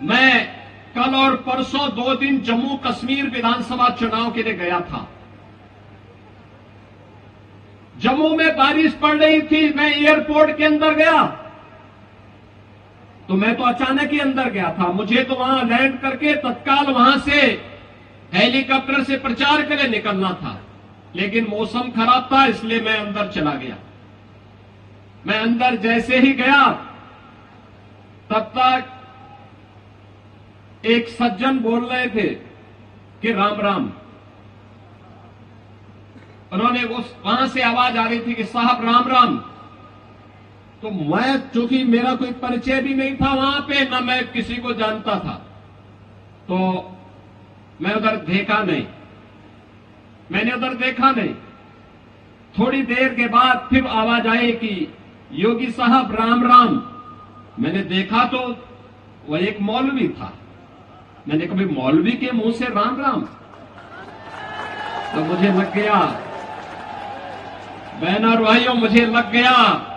मैं कल और परसों 2 दिन जम्मू कश्मीर विधानसभा चुनाव के लिए गया था। जम्मू में बारिश पड़ रही थी, मैं एयरपोर्ट के अंदर गया तो मैं तो अचानक ही अंदर गया था। मुझे तो वहां लैंड करके तत्काल वहां से हेलीकॉप्टर से प्रचार के लिए निकलना था, लेकिन मौसम खराब था इसलिए मैं अंदर चला गया। मैं अंदर जैसे ही गया तब तक एक सज्जन बोल रहे थे कि राम राम। उन्होंने वहां से आवाज आ रही थी कि साहब राम राम। तो मैं, चूंकि मेरा कोई परिचय भी नहीं था वहां पे, ना मैं किसी को जानता था, तो मैं उधर देखा नहीं, मैंने उधर देखा नहीं। थोड़ी देर के बाद फिर आवाज आई कि योगी साहब राम राम। मैंने देखा तो वह एक मौलवी था। मैंने कभी मौलवी के मुंह से राम राम, तो मुझे लग गया, बहन और भाइयों, मुझे लग गया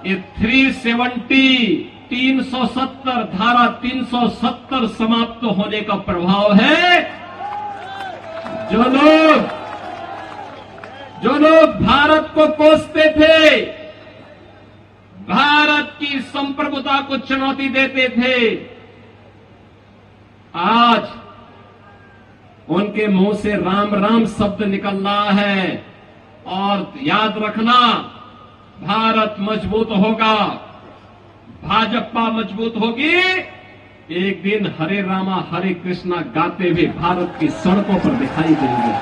ये 370 धारा 370 समाप्त होने का प्रभाव है। जो लोग भारत को कोसते थे, भारत की संप्रभुता को चुनौती देते थे, आज उनके मुंह से राम राम शब्द निकल रहा है। और याद रखना, भारत मजबूत होगा, भाजपा मजबूत होगी, एक दिन हरे रामा हरे कृष्णा गाते हुए भारत की सड़कों पर दिखाई देंगे।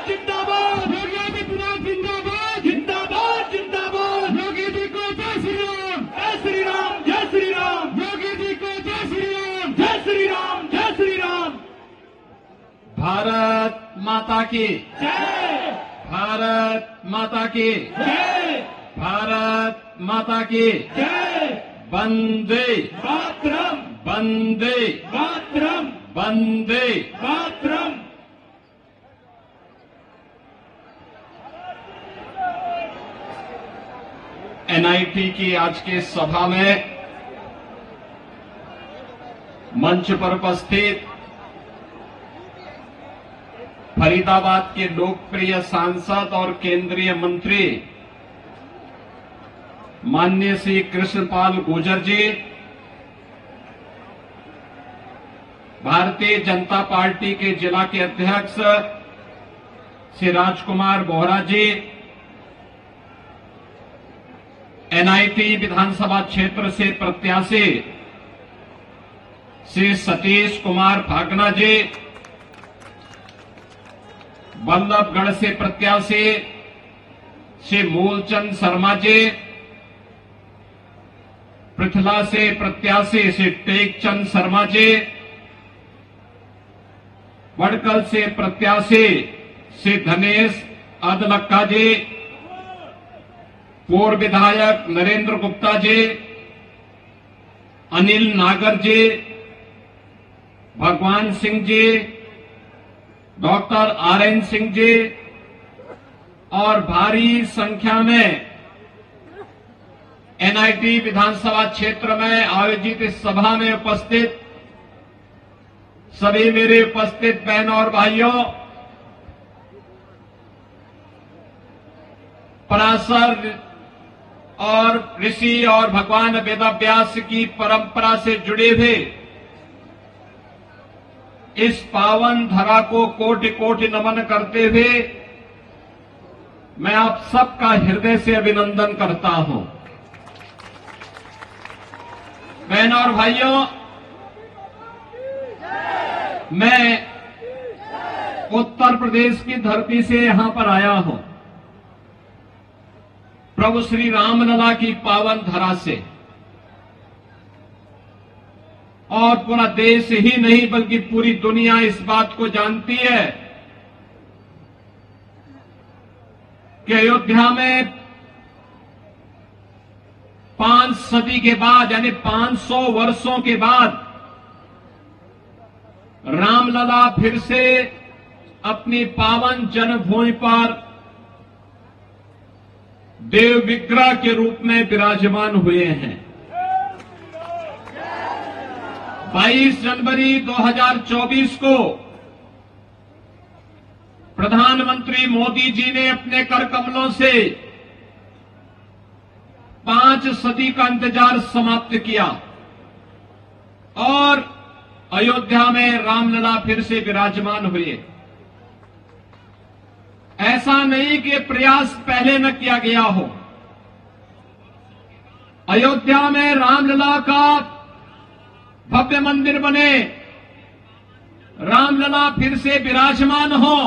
जिंदाबाद योगी आदित्यनाथ, जिंदाबाद जिंदाबाद जिंदाबाद। योगी जी को जय श्री राम, जय श्री राम, जय श्री राम। योगी जी को जय श्री राम, जय श्री राम, जय श्री राम। भारत माता की जय, भारत माता की जय, भारत माता की जय। वंदे मातरम, वंदे मातरम, वंदे। मातरम। एनआईटी की आज के सभा में मंच पर उपस्थित फरीदाबाद के लोकप्रिय सांसद और केंद्रीय मंत्री माननीय श्री कृष्णपाल गुर्जर जी, भारतीय जनता पार्टी के जिला के अध्यक्ष श्री राजकुमार बोहरा जी, एनआईटी विधानसभा क्षेत्र से प्रत्याशी श्री सतीश कुमार फागना जी, बल्लभगढ़ से प्रत्याशी श्री मूलचंद शर्मा जी, पृथला से प्रत्याशी श्री टेकचंद शर्मा जी, वडकल से प्रत्याशी श्री धनेश अदलक्का जी, पूर्व विधायक नरेंद्र गुप्ता जी, अनिल नागर जी, भगवान सिंह जी, डॉक्टर आरएन सिंह जी और भारी संख्या में एनआईटी विधानसभा क्षेत्र में आयोजित इस सभा में उपस्थित सभी मेरे उपस्थित बहनों और भाइयों, पराशर और ऋषि और भगवान वेदव्यास की परंपरा से जुड़े हुए इस पावन धरा को कोटि कोटि नमन करते हुए मैं आप सबका हृदय से अभिनंदन करता हूं। बहनों और भाइयों, मैं उत्तर प्रदेश की धरती से यहां पर आया हूं, प्रभु श्री रामलला की पावन धरा से, और पूरा देश ही नहीं बल्कि पूरी दुनिया इस बात को जानती है कि अयोध्या में 5 सदी के बाद, यानी 500 वर्षों के बाद रामलला फिर से अपनी पावन जन्मभूमि पर देव विग्रह के रूप में विराजमान हुए हैं। 22 जनवरी 2024 को प्रधानमंत्री मोदी जी ने अपने कर कमलों से 5 सदी का इंतजार समाप्त किया और अयोध्या में रामलला फिर से विराजमान हुए। ऐसा नहीं कि प्रयास पहले न किया गया हो। अयोध्या में रामलला का भव्य मंदिर बने, रामलला फिर से विराजमान हो,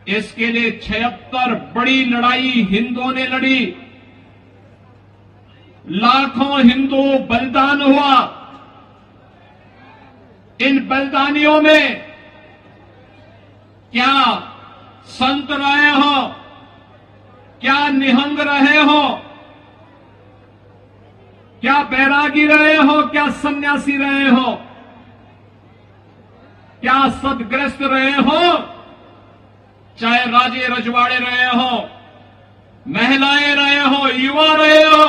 इसके लिए 76 बड़ी लड़ाई हिंदुओं ने लड़ी, लाखों हिंदू बलिदान हुआ। इन बलिदानियों में क्या संत रहे हो, क्या निहंग रहे हो, क्या बैरागी रहे हो, क्या सन्यासी रहे हो, क्या सदग्रस्त रहे हो, चाहे राजे रजवाड़े रहे हो, महिलाएं रहे हो, युवा रहे हो,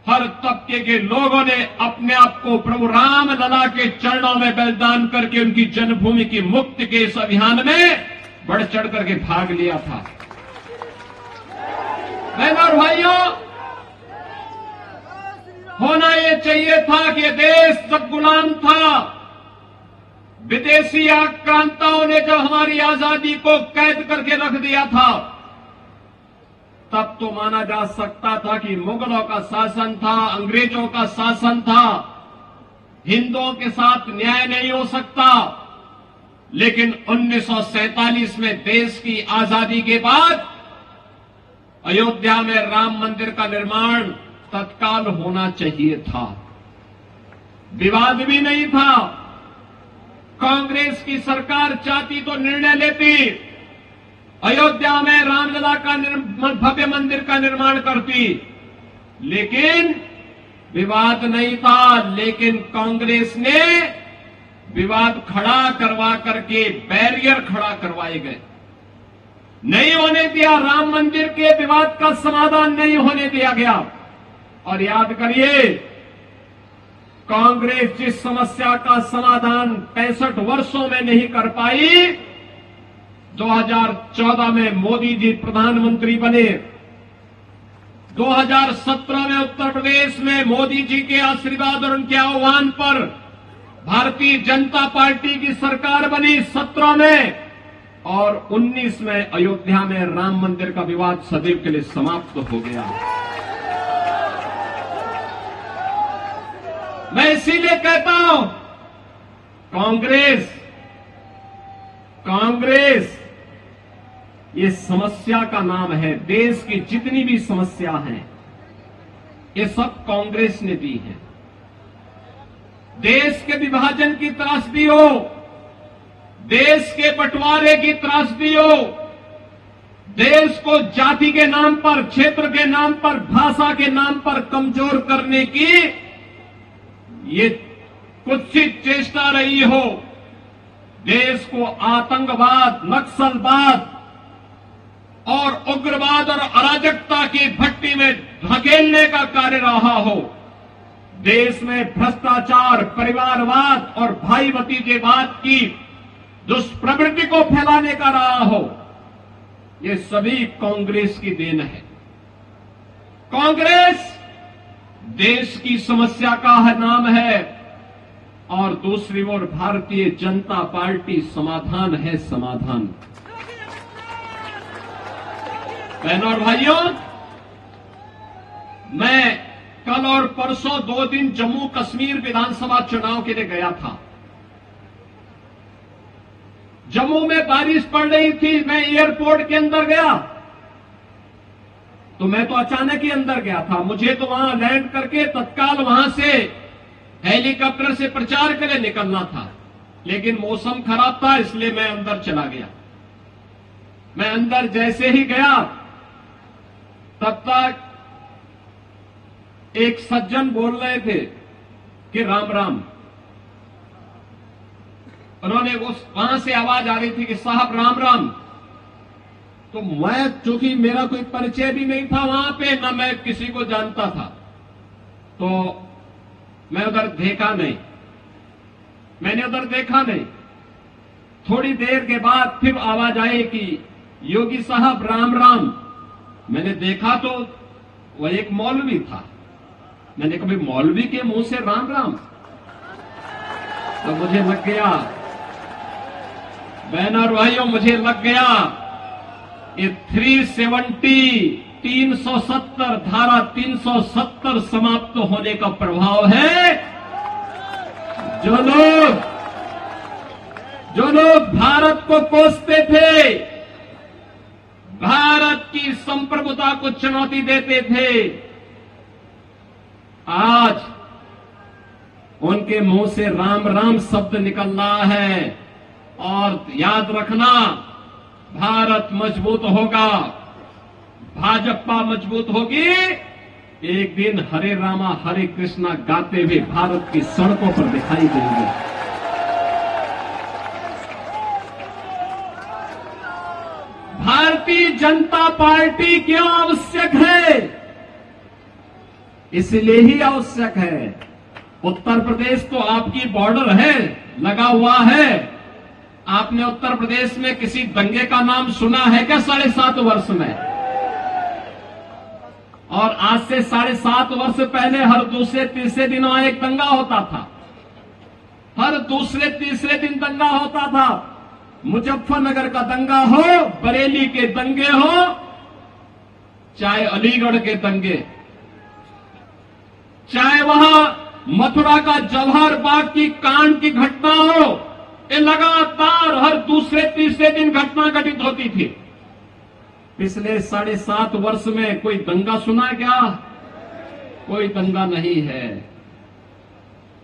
हर तबके के लोगों ने अपने आप को प्रभु रामलला के चरणों में बलिदान करके उनकी जन्मभूमि की मुक्ति के इस अभियान में बढ़ चढ़ करके भाग लिया था। बहनों और भाइयों, होना यह चाहिए था कि देश जब गुलाम था, विदेशी आक्रांताओं ने जब हमारी आजादी को कैद करके रख दिया था, तब तो माना जा सकता था कि मुगलों का शासन था, अंग्रेजों का शासन था, हिंदुओं के साथ न्याय नहीं हो सकता। लेकिन 1947 में देश की आजादी के बाद अयोध्या में राम मंदिर का निर्माण तत्काल होना चाहिए था, विवाद भी नहीं था। कांग्रेस की सरकार चाहती तो निर्णय लेती, अयोध्या में रामलला का भव्य मंदिर का निर्माण करती, लेकिन विवाद नहीं था। लेकिन कांग्रेस ने विवाद खड़ा करवा करके बैरियर खड़ा करवाए गए, नहीं होने दिया, राम मंदिर के विवाद का समाधान नहीं होने दिया गया। और याद करिए, कांग्रेस जिस समस्या का समाधान 65 वर्षों में नहीं कर पाई, 2014 में मोदी जी प्रधानमंत्री बने, 2017 में उत्तर प्रदेश में मोदी जी के आशीर्वाद और उनके आह्वान पर भारतीय जनता पार्टी की सरकार बनी 17 में, और 19 में अयोध्या में राम मंदिर का विवाद सदैव के लिए समाप्त हो गया। मैं इसीलिए कहता हूं, कांग्रेस ये समस्या का नाम है। देश की जितनी भी समस्या हैं, ये सब कांग्रेस ने दी है। देश के विभाजन की त्रासदी हो, देश के बंटवारे की त्रासदी हो, देश को जाति के नाम पर, क्षेत्र के नाम पर, भाषा के नाम पर कमजोर करने की ये कुत्सित चेष्टा रही हो, देश को आतंकवाद, नक्सलवाद और उग्रवाद और अराजकता की भट्टी में धकेलने का कार्य रहा हो, देश में भ्रष्टाचार, परिवारवाद और भाई भतीजेवाद की दुष्प्रवृत्ति को फैलाने का रहा हो, ये सभी कांग्रेस की देन है। कांग्रेस देश की समस्या का नाम है और दूसरी ओर भारतीय जनता पार्टी समाधान है, समाधान। बहनों और भाइयों, मैं कल और परसों 2 दिन जम्मू कश्मीर विधानसभा चुनाव के लिए गया था। जम्मू में बारिश पड़ रही थी, मैं एयरपोर्ट के अंदर गया तो मैं तो अचानक ही अंदर गया था, मुझे तो वहां लैंड करके तत्काल वहां से हेलीकॉप्टर से प्रचार के लिए निकलना था, लेकिन मौसम खराब था, इसलिए मैं अंदर चला गया। मैं अंदर जैसे ही गया, तब तक एक सज्जन बोल रहे थे कि राम राम। उन्होंने वहां से आवाज आ रही थी कि साहब राम राम। तो मैं, चूंकि मेरा कोई परिचय भी नहीं था वहां पे, ना मैं किसी को जानता था, तो मैं उधर देखा नहीं, मैंने उधर देखा नहीं। थोड़ी देर के बाद फिर आवाज आई कि योगी साहब राम राम। मैंने देखा तो वह एक मौलवी था। मैंने कभी मौलवी के मुंह से राम राम, तो मुझे लग गया, बहनों और भाइयों, मुझे लग गया ये 370 धारा 370 समाप्त होने का प्रभाव है। जो लोग भारत को कोसते थे, भारत की संप्रभुता को चुनौती देते थे, आज उनके मुंह से राम राम शब्द निकल रहा है। और याद रखना, भारत मजबूत होगा, भाजपा मजबूत होगी, एक दिन हरे रामा हरे कृष्णा गाते हुए भारत की सड़कों पर दिखाई देंगे। भारतीय जनता पार्टी क्यों आवश्यक है? इसलिए ही आवश्यक है। उत्तर प्रदेश तो आपकी बॉर्डर है, लगा हुआ है। आपने उत्तर प्रदेश में किसी दंगे का नाम सुना है क्या 7.5 वर्ष में? और आज से 7.5 वर्ष पहले हर दूसरे तीसरे दिन वहां एक दंगा होता था। हर दूसरे तीसरे दिन दंगा होता था। मुजफ्फरनगर का दंगा हो, बरेली के दंगे हो, चाहे अलीगढ़ के दंगे, चाहे वहां मथुरा का जवाहर बाग की कांड की घटना हो, ये लगातार हर दूसरे तीसरे दिन घटना घटित होती थी। पिछले 7.5 वर्ष में कोई दंगा सुना क्या? कोई दंगा नहीं है।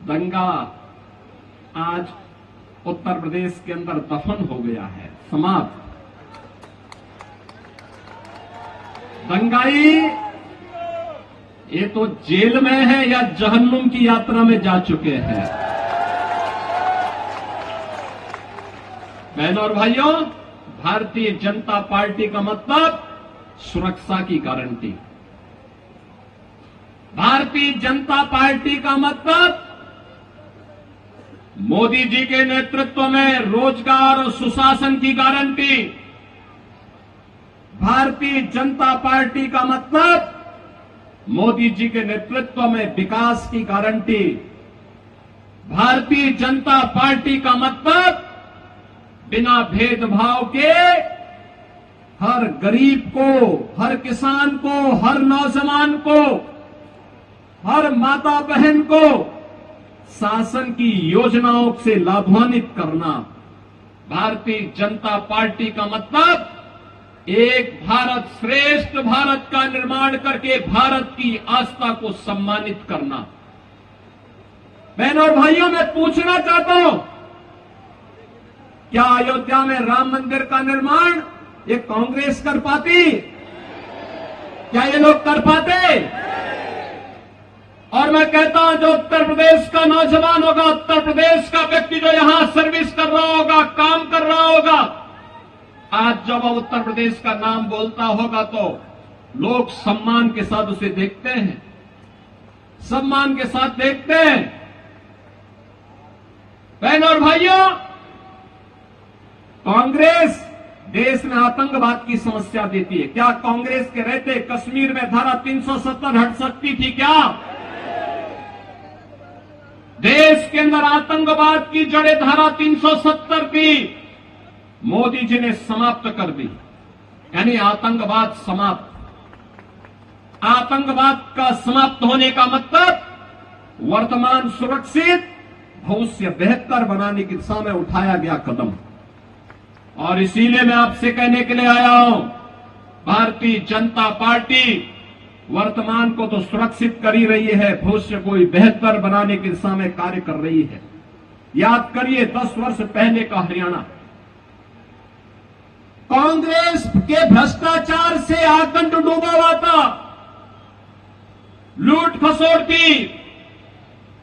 दंगा आज उत्तर प्रदेश के अंदर दफन हो गया है, समाप्त। दंगाई ये तो जेल में है या जहन्नुम की यात्रा में जा चुके हैं। बहनों और भाइयों, भारतीय जनता पार्टी का मतलब सुरक्षा की गारंटी। भारतीय जनता पार्टी का मतलब मोदी जी के नेतृत्व में रोजगार और सुशासन की गारंटी। भारतीय जनता पार्टी का मतलब मोदी जी के नेतृत्व में विकास की गारंटी। भारतीय जनता पार्टी का मतलब बिना भेदभाव के हर गरीब को, हर किसान को, हर नौजवान को, हर माता बहन को शासन की योजनाओं से लाभान्वित करना। भारतीय जनता पार्टी का मतलब एक भारत श्रेष्ठ भारत का निर्माण करके भारत की आस्था को सम्मानित करना। बहनों और भाइयों, मैं पूछना चाहता हूं, क्या अयोध्या में राम मंदिर का निर्माण ये कांग्रेस कर पाती? क्या ये लोग कर पाते? और मैं कहता हूं, जो उत्तर प्रदेश का नौजवान होगा, उत्तर प्रदेश का व्यक्ति जो यहां सर्विस कर रहा होगा, काम कर रहा होगा, आज जब वो उत्तर प्रदेश का नाम बोलता होगा तो लोग सम्मान के साथ उसे देखते हैं, सम्मान के साथ देखते हैं। बहनों और भाइयों, कांग्रेस देश में आतंकवाद की समस्या देती है। क्या कांग्रेस के रहते कश्मीर में धारा 370 हट सकती थी क्या? देश के अंदर आतंकवाद की जड़ें धारा 370 की मोदी जी ने समाप्त कर दी, यानी आतंकवाद समाप्त। आतंकवाद का समाप्त होने का मतलब वर्तमान सुरक्षित, भविष्य बेहतर बनाने की दिशा में उठाया गया कदम। और इसीलिए मैं आपसे कहने के लिए आया हूं, भारतीय जनता पार्टी वर्तमान को तो सुरक्षित कर ही रही है, भविष्य को बेहतर बनाने की दिशा में कार्य कर रही है। याद करिए 10 वर्ष पहले का हरियाणा, कांग्रेस के भ्रष्टाचार से आकंठ डूबा हुआ था, लूट खसोट थी।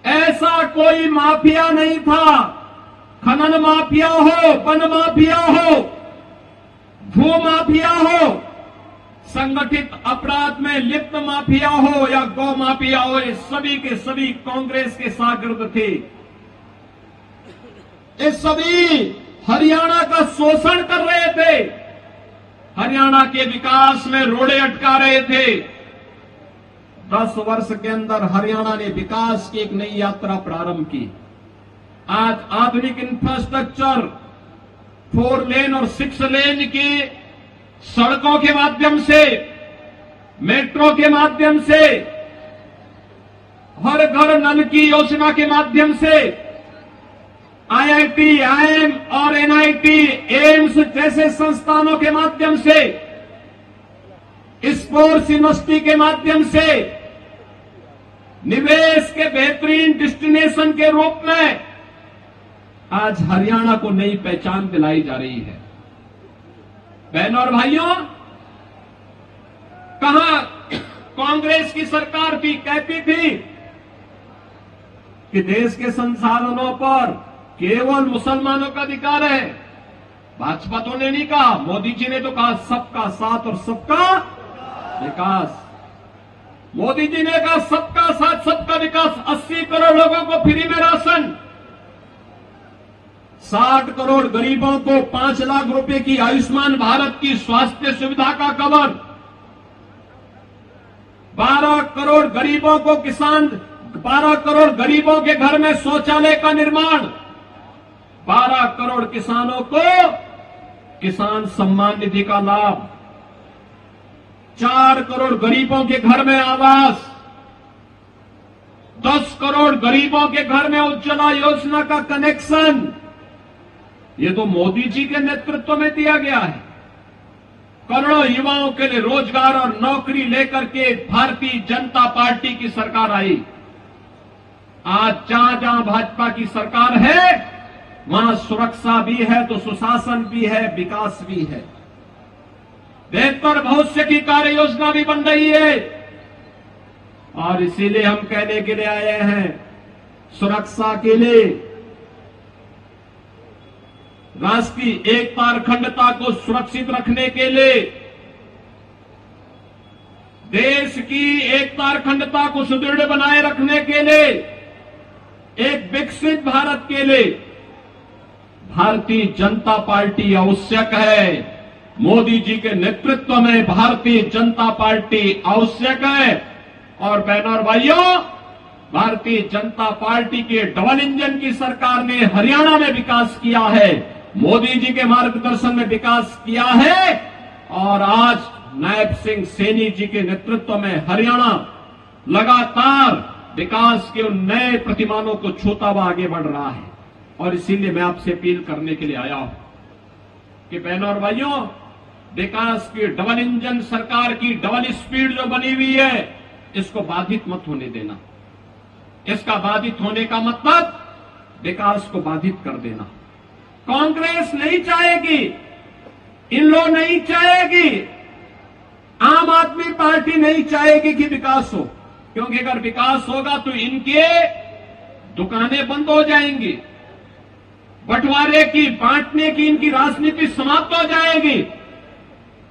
ऐसा कोई माफिया नहीं था, खनन माफिया हो, वन माफिया हो, भू माफिया हो, संगठित अपराध में लिप्त माफिया हो या गौ माफिया हो, ये सभी के सभी कांग्रेस के शागिर्द थे। ये सभी हरियाणा का शोषण कर रहे थे, हरियाणा के विकास में रोड़े अटका रहे थे। 10 वर्ष के अंदर हरियाणा ने विकास की एक नई यात्रा प्रारंभ की। आज आधुनिक इंफ्रास्ट्रक्चर 4 लेन और 6 लेन की सड़कों के माध्यम से, मेट्रो के माध्यम से, हर घर नल की योजना के माध्यम से, आईआईटी, आईएम और एनआईटी, एम्स जैसे संस्थानों के माध्यम से, स्पोर्ट्स यूनिवर्सिटी के माध्यम से, निवेश के बेहतरीन डेस्टिनेशन के रूप में आज हरियाणा को नई पहचान दिलाई जा रही है। बहनों और भाइयों, कहां कांग्रेस की सरकार भी कहती थी कि देश के संसाधनों पर केवल मुसलमानों का अधिकार है। भाजपा तो ने नहीं कहा, मोदी जी ने तो कहा सबका साथ और सबका विकास। मोदी जी ने कहा सबका साथ सबका विकास। 80 करोड़ लोगों को फ्री में राशन, 60 करोड़ गरीबों को 5 लाख रुपए की आयुष्मान भारत की स्वास्थ्य सुविधा का कवर, 12 करोड़ गरीबों को 12 करोड़ गरीबों के घर में शौचालय का निर्माण, 12 करोड़ किसानों को किसान सम्मान निधि का लाभ, 4 करोड़ गरीबों के घर में आवास, 10 करोड़ गरीबों के घर में उज्ज्वला योजना का कनेक्शन। ये तो मोदी जी के नेतृत्व में दिया गया है। करोड़ों युवाओं के लिए रोजगार और नौकरी लेकर के भारतीय जनता पार्टी की सरकार आई। आज जहां जहां भाजपा की सरकार है वहां सुरक्षा भी है तो सुशासन भी है, विकास भी है, बेहतर भविष्य की कार्य योजना भी बन रही है। और इसीलिए हम कहने के लिए आए हैं, सुरक्षा के लिए, राष्ट्र की एकता और अखंडता को सुरक्षित रखने के लिए, देश की एकता और अखंडता को सुदृढ़ बनाए रखने के लिए, एक विकसित भारत के लिए भारतीय जनता पार्टी आवश्यक है। मोदी जी के नेतृत्व में भारतीय जनता पार्टी आवश्यक है। और बहनों और भाइयों, भारतीय जनता पार्टी के डबल इंजन की सरकार ने हरियाणा में विकास किया है, मोदी जी के मार्गदर्शन में विकास किया है। और आज नायब सिंह सैनी जी के नेतृत्व में हरियाणा लगातार विकास के उन नए प्रतिमानों को छूता हुआ आगे बढ़ रहा है। और इसीलिए मैं आपसे अपील करने के लिए आया हूं कि बहनों और भाइयों, विकास की डबल इंजन सरकार की डबल स्पीड जो बनी हुई है, इसको बाधित मत होने देना। इसका बाधित होने का मतलब विकास को बाधित कर देना। कांग्रेस नहीं चाहेगी, इन लोग नहीं चाहेगी, आम आदमी पार्टी नहीं चाहेगी कि विकास हो, क्योंकि अगर विकास होगा तो इनके दुकानें बंद हो जाएंगी, बंटवारे की, बांटने की इनकी राजनीति समाप्त हो जाएगी।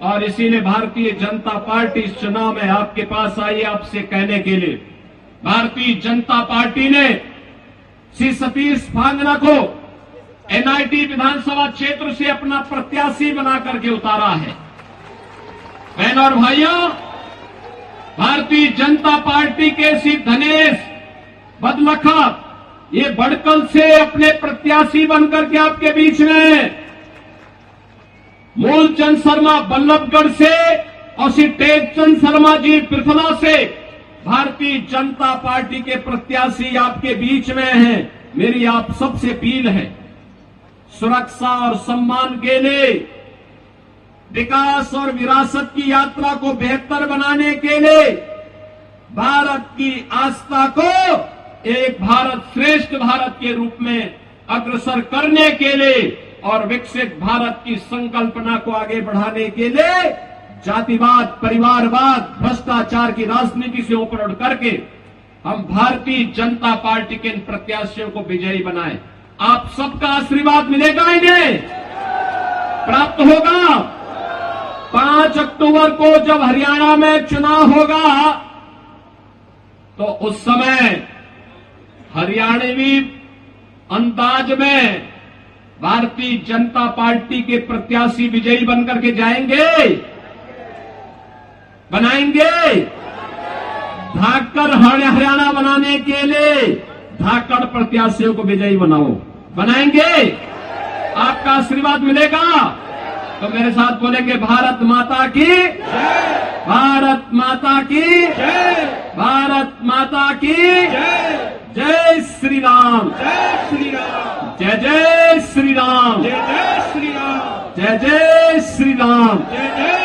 और इसीलिए भारतीय जनता पार्टी इस चुनाव में आपके पास आई आपसे कहने के लिए, भारतीय जनता पार्टी ने श्री सतीश फांगना को एनआईटी विधानसभा क्षेत्र से अपना प्रत्याशी बना करके उतारा है। बहनों और भाइयों, भारतीय जनता पार्टी के श्री धनेश बदलखा ये बड़कल से अपने प्रत्याशी बनकर के आपके बीच में, मूलचंद शर्मा बल्लभगढ़ से और श्री टेकचंद शर्मा जी पृथला से भारतीय जनता पार्टी के प्रत्याशी आपके बीच में हैं। मेरी आप सबसे अपील है, सुरक्षा और सम्मान के लिए, विकास और विरासत की यात्रा को बेहतर बनाने के लिए, भारत की आस्था को एक भारत श्रेष्ठ भारत के रूप में अग्रसर करने के लिए और विकसित भारत की संकल्पना को आगे बढ़ाने के लिए जातिवाद, परिवारवाद, भ्रष्टाचार की राजनीति से ऊपर उठ करके हम भारतीय जनता पार्टी के इन प्रत्याशियों को विजयी बनाएं। आप सबका आशीर्वाद मिलेगा, इन्हें प्राप्त होगा। 5 अक्टूबर को जब हरियाणा में चुनाव होगा तो उस समय हरियाणवी अंदाज में भारतीय जनता पार्टी के प्रत्याशी विजयी बनकर के जाएंगे, बनाएंगे। धाकड़ हरियाणा बनाने के लिए धाकड़ प्रत्याशियों को विजयी बनाओ, बनाएंगे। आपका आशीर्वाद मिलेगा तो मेरे साथ बोलेंगे भारत माता की जय, भारत माता की जय, भारत माता की जय, जय श्री राम, जय श्री राम, जय जय श्री राम, जय जय श्री राम, जय जय श्री राम, जय जय